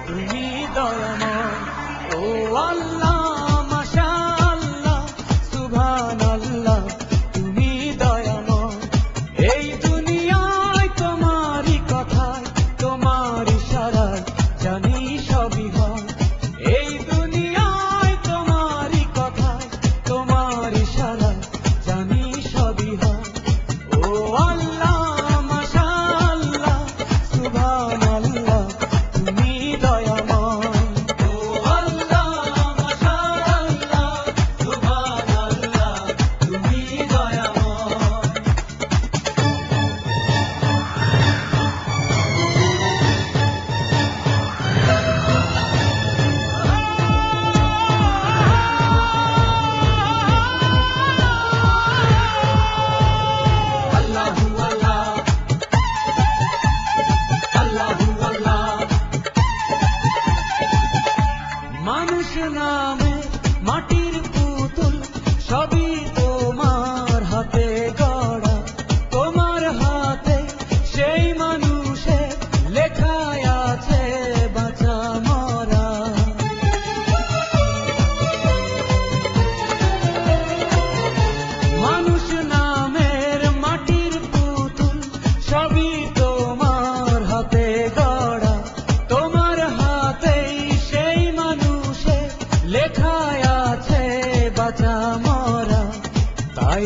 তুমি দয়াময় ও আল্লাহ মাশাআল্লাহ সুবহানাল্লাহ তুমি দয়াময় এই দুনিয়ায় তোমারই কথায় তোমার ইশারায় জানি সবই হয় এই দুনিয়ায় তোমারই কথায় তোমার ইশারায় জানি সবই হয় ও আল্লাহ মাশাআল্লাহ সুবহানাল্লাহ তুমি দয়াময় ও আল্লাহ মাশাআল্লাহ সুবহানাল্লাহ তুমি দয়াময় আল্লাহু আল্লাহ আল্লাহু আল্লাহ মানুষ নামে মাটির পুতুল সবই তোমার হাতে গড়া তোমার হাতে সেই মানুষের লেখায় আছে বাঁচা মরা মানুষ নামের মাটির পুতুল সবই তোমার হাতে গড়া তোমার হাতেই সেই মানুষের লেখায় আছে বাঁচা মরা তাই